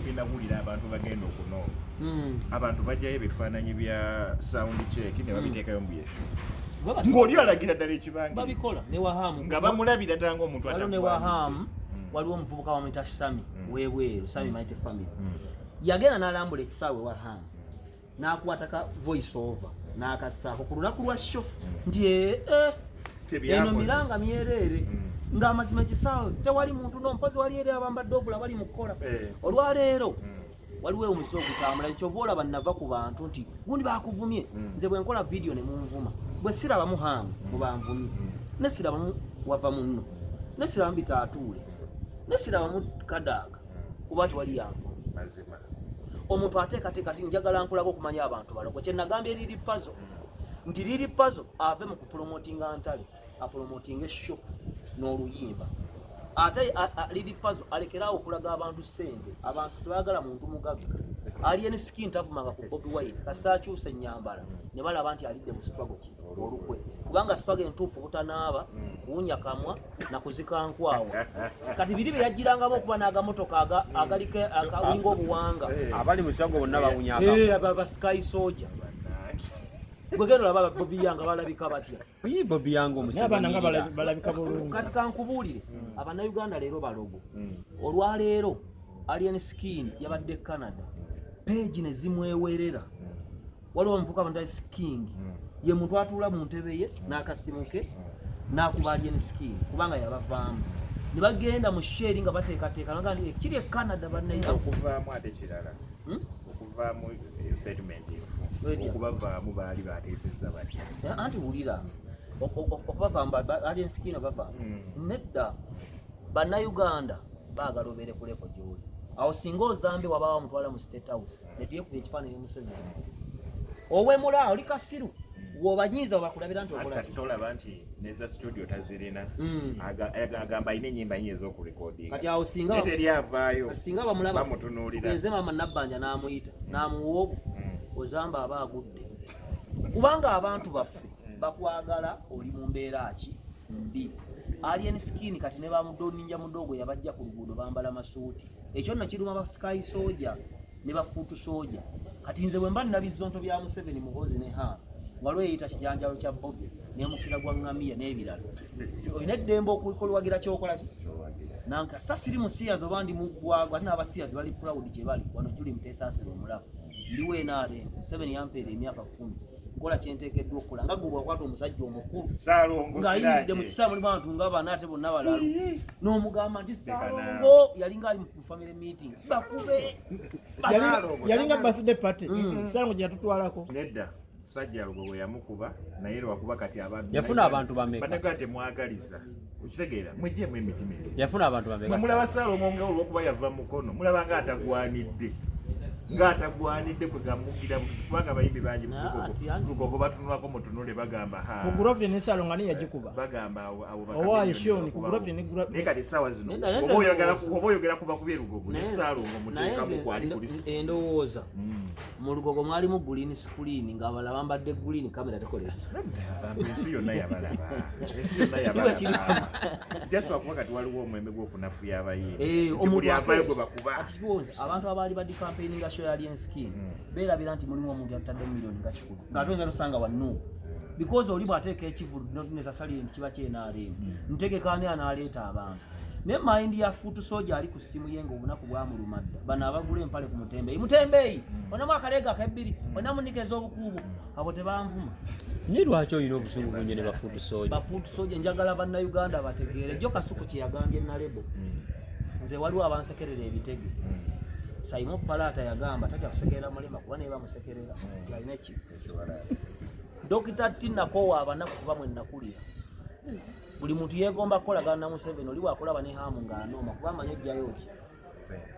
ogenda kuwulira abantu bagenda okunooba abantu bajjayo ebifaananyi bya sound check ne babiteekayo mu byesu ng'oli alagira ddala ekibangirizi babikola ne Wahamu nga bamulabira ddala ng'omuntu waliwo ne Wahamu waliwo omuvubuka wamuyita Sami webweru Sami Mighty Family yagenda n'alambula ekisaawe Wahamu n'akwata ka voice over n'akassaako ku lunaku lwa show nti eno miranga myereere ng'amazima ekisaawe tewali muntu n'ompozi wali eri abambadde ovula bali mu kukola olwaleero waliwo omusi ogutambula ekyova olaba nava ku bantu nti gundi bakuvumye nze bwe nkola vidiyo ne munvuma bwe sirabamu Hamu mubanvumye ne sirabamu wava munno ne sirabamu Bitaatuule ne sirabamu Kadaaga kuba tewali yanvumye mazima omuntu ateekateeka ati njagala nkulako okumanya abantu baloko kye nagambye Lili Puzzle nti Lili Puzzle ave mu kupromotinga ntale apromotinga eshow n'oluyimba ate Lili Puzzle alekeraawo okulaga abantu ssente abantu tebaagala muntu mugagga Alien Skin tavumanga ku Bobi Wine kasita akyusa ennyambala ne balaba nti alidde mu struggle ki olukwe kubanga struggle entuufu butanaaba kuwunya kamwa na kuzika nkwawa kati biri bye yajjirangamu okuba n'agamotoka agaliko akawinga obuwanga abali mu struggle bonna bawunya aba Sky Soldier bwegenda olaba Bobi Yanga balabika batya Bobi Yanga n'abaana nga balabika bulungi kati kankubuulire abannayuganda leero balogo olwaleero Alien Skin yabadde Canada page ne zimwewerera waliwo omuvuka bantali King ye muntu atuula mu ntebe ye n'akasimu ke n'akuba Alien Skin kubanga yabavaamu ne bagenda mu sheri nga bateekateeka naga nti kiri e Canada bannayuganda okuvaamu ate kirala okuvaamu statement efu okubavaamu baali bateeseza batya anti wulira okubavaamu Alien Skin abavaamu nedda bannayuganda baagala obeere ku level gy'oli awo singa ozambe wabaawo mutwala mu State House netuyekuba ekifaananyi musezi owemula oli kasiru wobanyiiza bakulabira nti okola tolaba nti neza studio tazirina agamba alina ennyimba nyingi ez'okurekodinga kati awo singa teryavaayo singa bamulaba bamutunuulira eze maama Nabbanja n'amuyita n'amuwa ogu ozamba aba agudde kubanga abantu baffe bakwagala oli mu mbeera ki mbi Alien Skin kati ne bamudoninja mudogo yabajja ku luguudo bambala masuuti ekyo nno kiruma ba Sky Soldier ne ba Foot Soldier kati nze bwe mba nina bizonto bya Museveni muhozi ne Hamu waliwo eyita kijanjalo kya Bobi n'emukira gwa Ngamiya n'ebirala olina eddembe okukolwagira kyokola ki nanka sa siri musiyazi oba ndi muggwagwa ate n'abasiyazi bali proud gye bali wano Julie Muteesasire omulabo ndiwe naale Museveni yampeera emyaka 10 nkola kyenteekeddwa okukola nga gwe bwakwata omusajja omukulu ng'ayimiridde mu kisaawe mulimu abantu nga bana ate bonna balalu n'omugamba nti Saalongo yalinga ali mu family meeting bakube yalinga birthday party Saalongo gye yatutwalako nedda musajja Lugo bwe yamukuba naye lwakuba kati abantu yafuna abantu bameka banaga temwagaliza okitegeera mwejjemu emitima yafuna abantu bameka mulaba Saalongo nga olw'okuba yava mukono mulaba nga atagwanidde kwe gamugira kubanga abayimbi bangi Lugogo batunulako mutunule bagamba ku Grovin ne Saalongo ani yagikuba bagamba abo owaayo shoni ku Grovin ne kati essaawa zino oba oyogera kuba kubye Lugogo ne Saalongo muteekamu kwali kulisi endowooza mu Lugogo mwalimu green screen nga abalala bambadde green kamera tekolera ensi yonna yabalaba just wakuba kati waliwo omwembe gw'okunafuya abayimbi buli avaayo gwe bakuba abantu abaali badi campaigning show ya Alien Skin beerabira nti mulimu omuntu yatadde milioni nga kikulu ng'ate oyinza nosanga wannu because oli bw'ateeka ekivulu not necessarily nti kiba kyenaalemu ntegeka ani anaaleeta abantu ne mind ya Foot Soldier ali ku ssimu ye ng'obunaku bwamuluma dda bano abagula empale ku mutembeeyi onamu akaleega akabbiri onamu nika ez'obukuubo abo tebanvuma naye lwaki olina obusungu bungi ne ba Foot Soldier ba Foot Soldier njagala bannayuganda bategeere jjo Kasuku kye yagambye Nalebo nze waliwo abansekerera ebitege Simon Palata yagamba tatya kusekerera mulema kuba naye bamusekerera alina ekibi Dr. Tina Kowa abanaku kuba mwe nakulira buli muntu yeegomba kukolagana na Museveni oli bwakulaba ne Hamu ng'anooma kuba amanyi ojjayo ki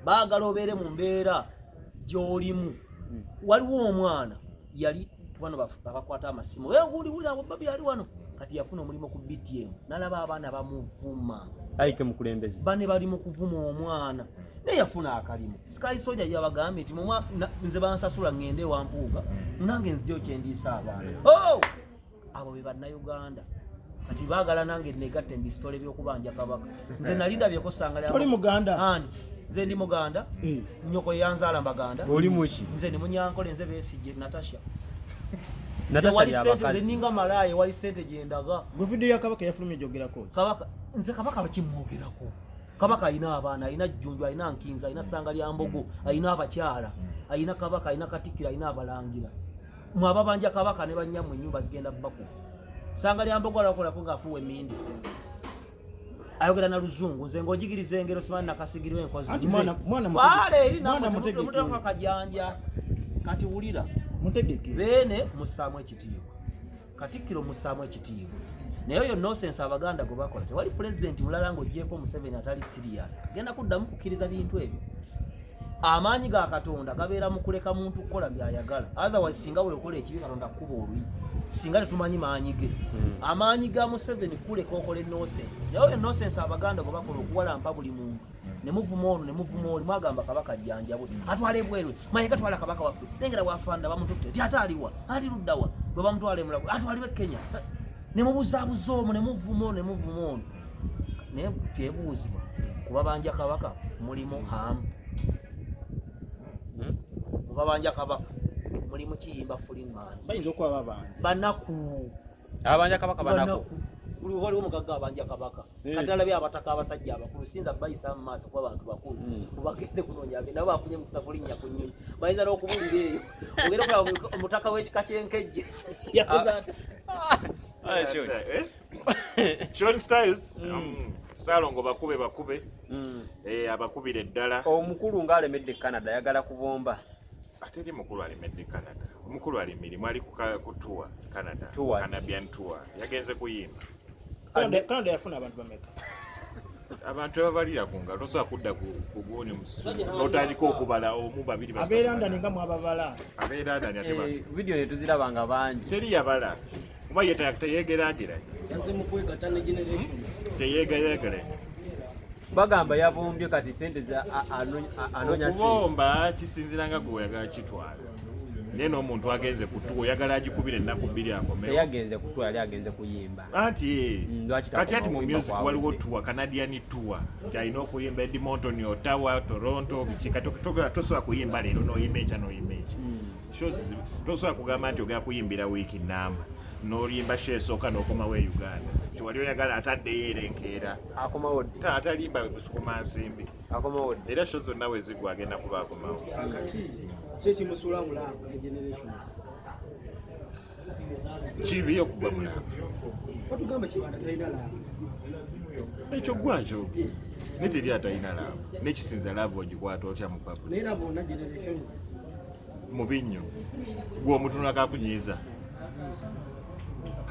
baagala obeere mu mbeera gy'olimu waliwo omwana yali bano bakwata amasimu wewuliwuli abo Babi yali wano kati yafuna omulimu ku BTM nalaba abaana bamuvuma ayike mukulembezi bane bali mu kuvuma omwana naye yafuna akalimu Sky Soldier yabagambye nti nze bansasula ngende ewampuuga nange nzijjo kyendiisa abaana abo be bannayuganda kati baagala nange negatte mbisitole by'okubanja kabaka nze nali ndabyeko sangala toli muganda nze ndi Muganda nnyoko yanzaala Mbaganda oli muki nze ni Munyankole nze Besigye Natasha Natasha abakazi ninga malaye wali sente gyendaga gwe video ya Kabaka yafulumye jogerako Kabaka nze Kabaka bakimwogerako Kabaka alina abaana alina Jjunju alina Nkinza alina Ssanga lya Mbogo alina abakyala alina Kabaka alina Katikkiro alina abalangira mwaba banja Kabaka ne banyammwe ennyumba zigenda baku Ssanga lya Mbogo alakolako ng'afuuwa emmindi ayogera na Luzungu nze ng'ojigiriza engero simanyi nakasigirwa enkozi baale eri namuteka kajanja kati wulira mutegeke bene musaamu ekitiibwa Katikkiro musaamu ekitiibwa naye oyo nonsense Abaganda gwe bakola tewali president mulala ng'ogyeko Museveni atali serious agenda kuddamu kukkiriza bintu ebyo amaanyi ga Katonda gabeera mu kuleka muntu kukola byayagala otherwise singa wekola ekibi Katonda kuba olwi singa tetumanyi maanyi ge amaanyi ga Museveni kuleka okola nonsense naye oyo nonsense Abaganda gwe bakola okuwalampa buli muntu nemuvuma ono mwagamba Kabaka jjanjabwe atwala ebwerwe maye gatwala Kabaka waffe nengera bwafanda bamututte ti ataliwa ati luddawa bwe bamutwala emulago atwaliwe Kenya nemubuzaabuza omwo nemuvuma ono naye kyebuuzibwa kuba banja Kabaka mulimu hamu kuba banja Kabaka mulimu kiyimba Freeman bayinza okuba babanja banaku abanja Kabaka banaku waliwo omugagga abanja Kabaka kadala bya abataka abasajja abakulu sinza bayisa mu maaso kuba abantu bakulu kubagenze kunoonya abe nabo bafunye mukisa kulinnya ku nnyonyi bayinza n'okubulira eyo ogenda okulaba omutaka w'ekika ky'enkejje yakoza Sean Styles Salongo bakube abakubira eddala omukulu ng'alemedde Canada yagala kubomba ateri mukulu alimedde Canada omukulu ali mirimu ali ku tour Canada Canadian tour yagenze kuyimba Canada yafuna abantu bameka abantu ababalira ku ngalo tosobola kudda ku guuni n'otandika okubala omu babiri basatu abeera ndani nga mwababala abeera ndani ateba video ne tuzirabanga bangi teri yabala kuba yeteyegeragera teyegeragera bagamba yabombye kati sente za anonya sente okubomba kisinziranga gwe oyagala kitwala naye n'omuntu agenze kutuwa oyagala agikubira ennaku bbiri akomewo teyagenze kutwala yali agenze kuyimba anti kati ati mu music waliwo tuwa Canadian tour nti alina okuyimba Edmonton Ottawa Toronto bikika tosobola kuyimba leero n'oyimba ekya n'oyimba ekya shows tosobola kugamba nti ogala kuyimbira wiiki nnamba n'olimba show esooka n'okomawo e Uganda kiwali oyagala ataddeyo erenkeera akomawo atalimba kusukuma nsimbi akomawo era show zonna we zigwa agenda kuba akomawo kyekimusula mulaavu generations kibi okugwa mulaavu watugamba kibanda talina laavu ekyo gwakyo ne teri atalina laavu n'ekisinza laavu ogikwata otya mu papu naye era bonna generations mubi nnyo gwe omutunula kakunyiiza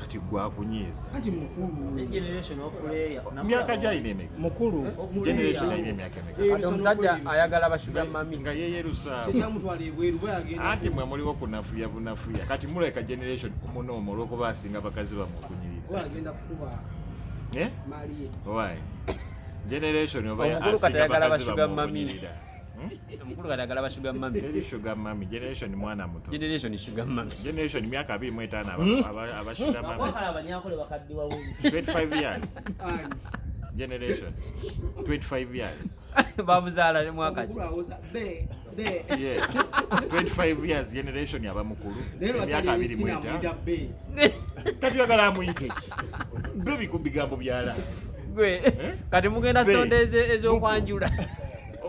kati gwakunyiiza anti mukulu generation of layer myaka gyalina emeka mukulu generation alina emyaka emeka omusajja ayagala bashuga mami nga yeyerusawo kyamutwala ebweru bwagenda anti mwe muliwo kunafuya bunafuya kati muleka generation munoomu olwokuba asinga bakazi bamwe okunyirira bwagenda kukuba maliye why generation oba omukulu kati asinga ayagala bakazi bashuga bamwe mami okunyirira omukulu kati ayagala bashuga mami eri sugar mami generation mwana muto generation sugar mami generation myaka 25 abashuga mami wakala abanyankole bakadde wawo 25 years generation 25 years babuzaala ne mwaka ki yeah 25 years generation yaba mukulu emyaka 25 tatuyagala amuyite ki byo bigambo byala gwe kati mugenda sonda ez'okwanjula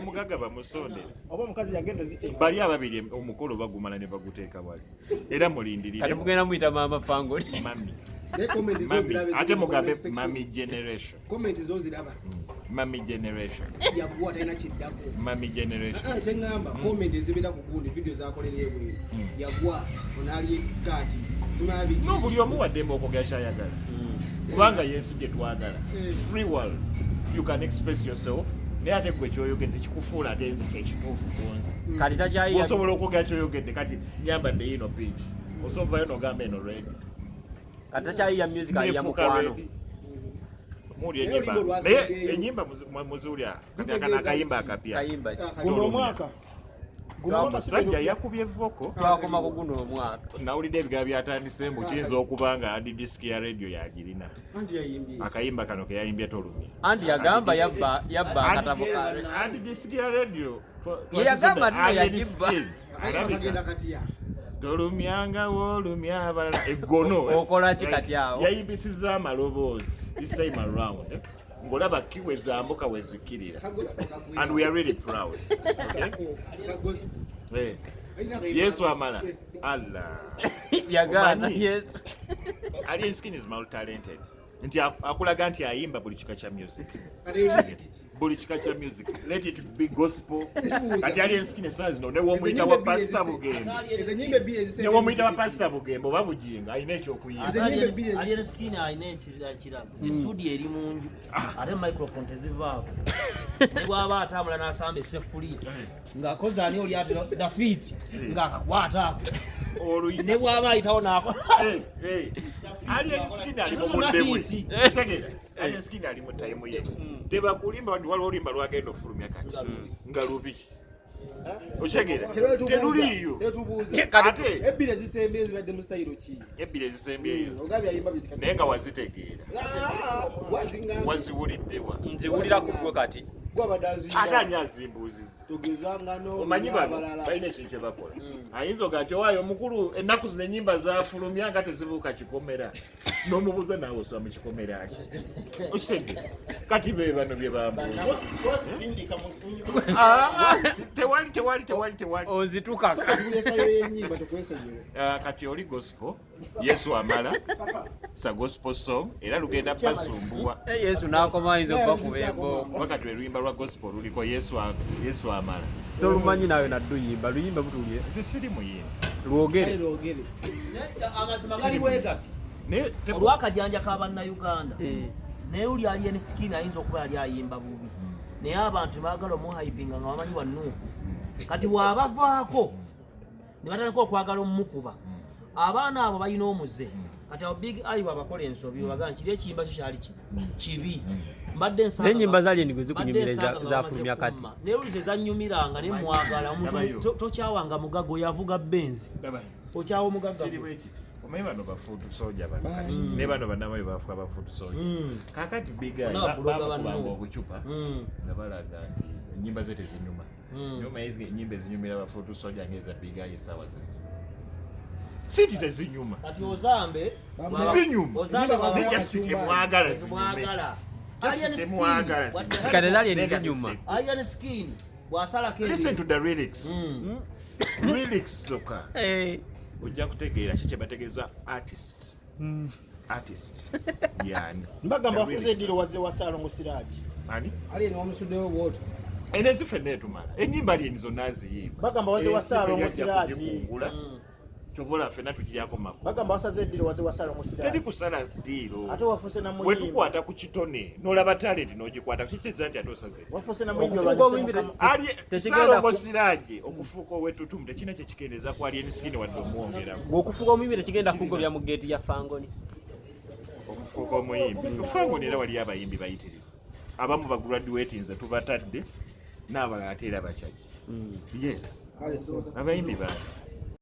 omugaga bamusondera oba omukazi yagenda ziteeka bali ababiri omukolo bagumala ne baguteeka wali era mulindirire kati mugenda muyita mama fangoli mami ate mugambe mami generation comment zo ziraba mami generation yakuwa tena kiddako mami generation kyengamba comment ezibira ku gundi video zakolera ebwe yagwa onali skirt simabi no buli omu wadde okwogera kyayagala kubanga yensi gye twagala free world you can express yourself naye ate gwe kyoyogedde kikufuula ate nze kyekituufu kunze kati takyayiya osobola okwogera kyoyogedde kati nyambadde yino page osovayo nogamba eno red kati takyayiya music aliya mukwano muli enyimba naye enyimba muziwulya kati akana akayimba akapya kayimba guno omwaka omusajja yakubye voko twakoma ku guno omwaka nawulidde ebigambo byatandiseemu kiyinza okuba nga andi disiki ya radio yagirina akayimba kano ke yayimbye tolumya anti yagamba yabba akatabo kale andi disiki ya radio ye yagamba nno yagibba tolumyanga woolumya abalala eggono okola ki kati awo yayimbisiza amaloboozi this time around ng'olaba kiwe zambuka wezikirira and we are really proud okay? Yesu amala Allah yagana Omanyi? yes Alien Skin is multi-talented nti akulaga nti ayimba buli kika kya music buli kika kya music let it be gospel kati Alien Skin esaawa zino newomuyita wa pasita bugembo newomuyita wa pasita bugembo oba bujinga alina ekyokuyimba Alien Skin alina ekirago studio eri munju ate microphone tezivaako ne bw'aba atambula n'asamba eseffuliya ng'akoze ani oli ati dafiti ng'akakwataako ne bw'aba ayitawo n'ako Alien Skin ali mu budde bwe tegera Alien Skin ali mu time ye tebakulimba ndi waliwo olimba lwagenda ofulumya kati nga lubi okyegera teruliyo ate ebbiri ezisembye zibadde mu style ki ebbiri ezisembyeyo ogabye ayimba biki naye nga wazitegeera wazinga waziwuliddewa nziwulira ku gwe kati gwabadde azinga ate ani azimbuuziza togezanga omanyi bano balina ekintu kye bakola ayinza oga nti owaayo omukulu ennaku zino ennyimba zafulumya nga tezibuuka kikomera n'omubuuza naawe osoma mu kikomera ki okitege kati be bano bye bambuuza tewali ozitukaka esayo y'ennyimba tekwesonyiwe kati oli gospel Yesu amala sa gospel song era lugenda basumbuwa yesu n'akomayinza okuba ku bembo wakati oluyimba lwa gospel luliko Yesu amala tolumanyi nawe nadduyimba luyimba butulye nze siri muyimba lwogere amazima gali bwe gati olwakajanja k'abannayuganda naye oli Alien Skin ayinza okuba yali ayimba bubi naye abantu baagala omuhaipinga nga bamanyi wannuuku kati bw'abavaako ne batandika okwagala omumukuba abaana abo balina omuze kati abo big eye babakola ensobi bagamba kiri ekiyimba kyo kyali kibi mbadde nsanga n'ennyimba z'Alien gwe zikunyumira zafulumya kati naye oli tezannyumiranga ne mwagala omuntu tokyawanga mugago yavuga benzi okyawa omugaga omanyi bano bafuutu soja ne bano bannamayo bafuka bafuutu soja kakati bigabakubanga obucupa nga balaga nti ennyimba ze tezinyuma nyomayizi ennyimba ezinyumira bafuutu soja ngeza bigayo esaawa zino sinti tezinyuma kati ozambe zinyuma nejasi temwagala kati Alien zinyuma Alien Skin bw'asalako listen to the lyrics lyrics zokka ojja kutegeera ki kye bategeeza artist yani mbagamba wasaze ediro wazze wa Salongo Siraji ani Alien wamusuddewo bw'otyo ene zifenna etumala ennyimba Alien zonna aziyimba bagamba wazze wa Salongo Siraji kyovola ffenna tugiryako makulu bagamba wasaze ediro wazze wa Salongo teri Siraji kusala ddiiro ate wafuse na bwe muyimba tukwata ku kitone n'olaba talenti n'ogikwata kikiriza nti ate osaze wafuse na muyimba okufuuka omuyimbire Salongo Siraji okufuuka ow'ettutumu tekina kye kikendeeza ku Alien Skin wadde omuwongerako ng'okufuuka omuyimbire kigenda kugobya mu geeti ya Fangoni okufuuka omuyimbi Fangoni era waliyo abayimbi bayitirivu abamu bagraduate nze tubatadde n'abalala ate era bakyaki yes abayimbi bangi